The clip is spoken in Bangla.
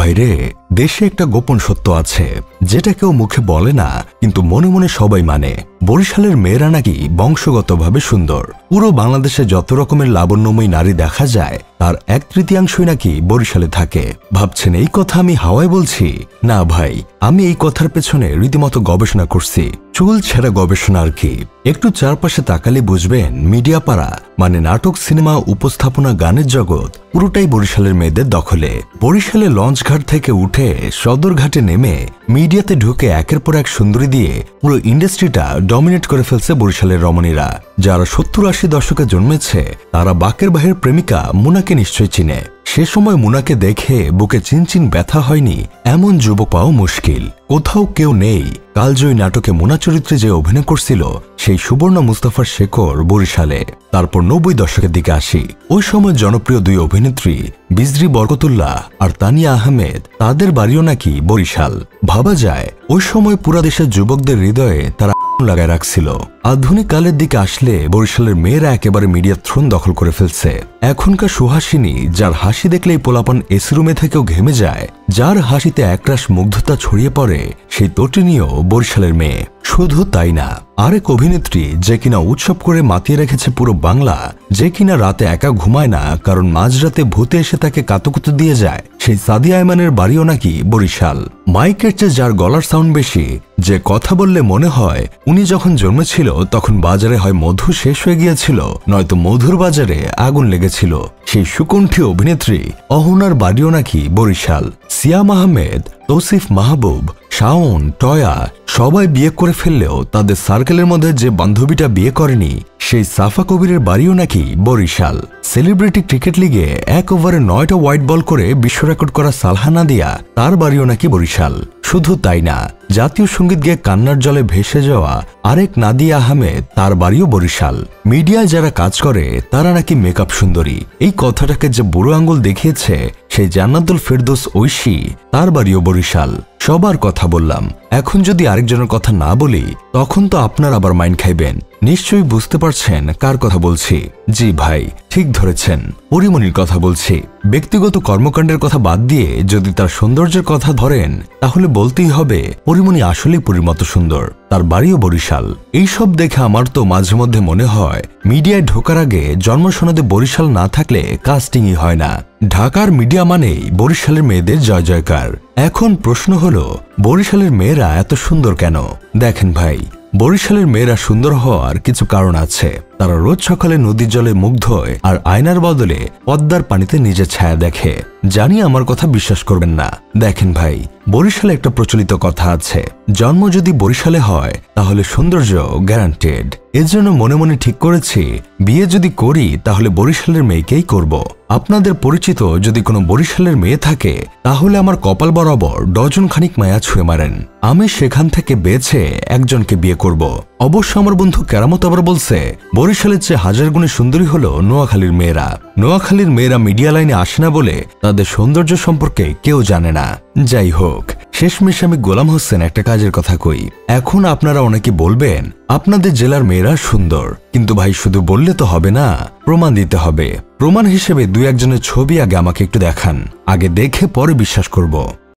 ভাইরে, দেশে একটা গোপন সত্য আছে যেটা কেউ মুখে বলে না, কিন্তু মনে মনে সবাই মানে। বরিশালের মেয়েরা নাকি বংশগতভাবে সুন্দর। পুরো বাংলাদেশে যত রকমের লাবণ্যময়ী নারী দেখা যায় তার 1/3 নাকি বরিশালে থাকে। ভাবছেন এই কথা আমি হাওয়ায় বলছি? না ভাই, আমি এই কথার পেছনে রীতিমতো গবেষণা করছি। চুল ছেঁড়া গবেষণা আর কি। একটু চারপাশে তাকালে বুঝবেন মিডিয়া পাড়া মানে নাটক, সিনেমা, উপস্থাপনা, গানের জগৎ পুরোটাই বরিশালের মেয়েদের দখলে। বরিশালে লঞ্চঘাট থেকে উঠে সদরঘাটে নেমে মিডিয়াতে ঢুকে একের পর এক সুন্দরী দিয়ে পুরো ইন্ডাস্ট্রিটা ডমিনেট করে ফেলছে বরিশালের রমণীরা। যারা 70-80 দশকে জন্মেছে তারা বাকের বাহের প্রেমিকা মুনাকে নিশ্চয় চিনে। সে সময় মুনাকে দেখে বুকে চিনচিন ব্যথা হয়নি এমন যুবক পাওয়া মুশকিল। কোথাও কেউ নেই। কালজয়ী নাটকে মুনা চরিত্রে যে অভিনয় করছিল সেই সুবর্ণ মুস্তাফার শেকর বরিশালে। তারপর 90 দশকের দিকে আসি। ওই সময় জনপ্রিয় দুই অভিনেত্রী বিজরি বরকতুল্লাহ আর তানিয়া আহমেদ, তাদের বাড়িও নাকি বরিশাল। ভাবা যায় ওই সময় পুরা দেশের যুবকদের হৃদয়ে তারা লাগায় রাখছিল। আধুনিক কালের দিকে আসলে বরিশালের মেয়েরা একেবারে মিডিয়ার থ্রোন দখল করে ফেলছে। এখনকার সুহাসিনী, যার হাসি দেখলেই পোলাপান এসি রুমে থেকেও ঘেমে যায়, যার হাসিতে একরাশ মুগ্ধতা ছড়িয়ে পড়ে, সেই তটিনীয় বরিশালের মেয়ে। শুধু তাই না, আরেক অভিনেত্রী যে কিনা উৎসব করে মাতিয়ে রেখেছে পুরো বাংলা, যে কিনা রাতে একা ঘুমায় না কারণ মাঝরাতে ভূতে এসে তাকে কাতুকুতু দিয়ে যায়, সেই সাদিয়া আয়মানের বাড়িও নাকি বরিশাল। মাইকের চেয়ে যার গলার সাউন্ড বেশি, যে কথা বললে মনে হয় উনি যখন জন্মেছিল তখন বাজারে হয় মধু শেষ হয়ে গিয়েছিল, নয়তো মধুর বাজারে আগুন লেগেছিল, সেই সুকণ্ঠী অভিনেত্রী অহনার বাড়িও নাকি বরিশাল। সিয়াম আহমেদ, তৌসিফ মাহবুব, শাওন, টয়া সবাই বিয়ে করে ফেললেও তাদের সার্কেলের মধ্যে যে বান্ধবীটা বিয়ে করেনি সেই সাফা কবিরের বাড়িও নাকি বরিশাল। সেলিব্রিটি ক্রিকেট লিগে 1 ওভারে 9টা হোয়াইট বল করে বিশ্ব রেকর্ড করা সালহা নাদিয়া, তার বাড়িও নাকি বরিশাল। শুধু তাই না, জাতীয় সঙ্গীত গেয়ে কান্নার জলে ভেসে যাওয়া আরেক নাদিয়া আহমেদ, তার বাড়িও বরিশাল। মিডিয়ায় যারা কাজ করে তারা নাকি মেকআপ সুন্দরী, এই কথাটাকে যে বুড়ো আঙ্গুল দেখিয়েছে সেই জান্নাতুল ফেরদৌস ঐশী, তার বাড়িও বরিশাল। সবার কথা বললাম, এখন যদি আরেকজনের কথা না বলি তখন তো আপনার আবার মাইন্ড খাইবেন। নিশ্চয়ই বুঝতে পারছেন কার কথা বলছি। জি ভাই, ঠিক ধরেছেন, পরিমণির কথা বলছি। ব্যক্তিগত কর্মকাণ্ডের কথা বাদ দিয়ে যদি তার সৌন্দর্যের কথা ধরেন তাহলে বলতেই হবে পরিমণি আসলেই পুরীর মতো সুন্দর, তার বাড়িও বরিশাল। এইসব দেখে আমার তো মাঝে মধ্যে মনে হয় মিডিয়ায় ঢোকার আগে জন্মসনদে বরিশাল না থাকলে কাস্টিংই হয় না। ঢাকার মিডিয়া মানেই বরিশালের মেয়েদের জয় জয়কার। এখন প্রশ্ন হলো বরিশালের মেয়েরা এত সুন্দর কেন? দেখেন ভাই, বরিশালের মেয়েরা সুন্দর হওয়ার কিছু কারণ আছে। তারা রোজ সকালে নদীর জলে মুখ ধোয় আর আয়নার বদলে পদ্মার পানিতে নিজের ছায়া দেখে। জানি আমার কথা বিশ্বাস করবেন না। দেখেন ভাই, বরিশালে একটা প্রচলিত কথা আছে, জন্ম যদি বরিশালে হয় তাহলে সৌন্দর্য গ্যারান্টেড। এজন্য মনে মনে ঠিক করেছি বিয়ে যদি করি তাহলে বরিশালের মেয়েকেই করব। আপনাদের পরিচিত যদি কোনো বরিশালের মেয়ে থাকে তাহলে আমার কপাল বরাবর ডজন খানিক মায়া ছুঁয়ে মারেন। আমি সেখান থেকে বেছে একজনকে বিয়ে করব। অবশ্য আমার বন্ধু কেরামত আবার বলছে বরিশালের চেয়ে 1000 গুণে সুন্দরী হলো নোয়াখালীর মেয়েরা। নোয়াখালীর মেয়েরা মিডিয়া লাইনে আসে না বলে তাদের সৌন্দর্য সম্পর্কে কেউ জানে না। যাই হোক, শেষমেশ আমি গোলাম হোসেন একটা কাজের কথা কই। এখন আপনারা অনেকে বলবেন আপনাদের জেলার মেয়েরা সুন্দর, কিন্তু ভাই শুধু বললে তো হবে না, প্রমাণ দিতে হবে। প্রমাণ হিসেবে 2-1 জনের ছবি আগে আমাকে একটু দেখান, আগে দেখে পরে বিশ্বাস করব।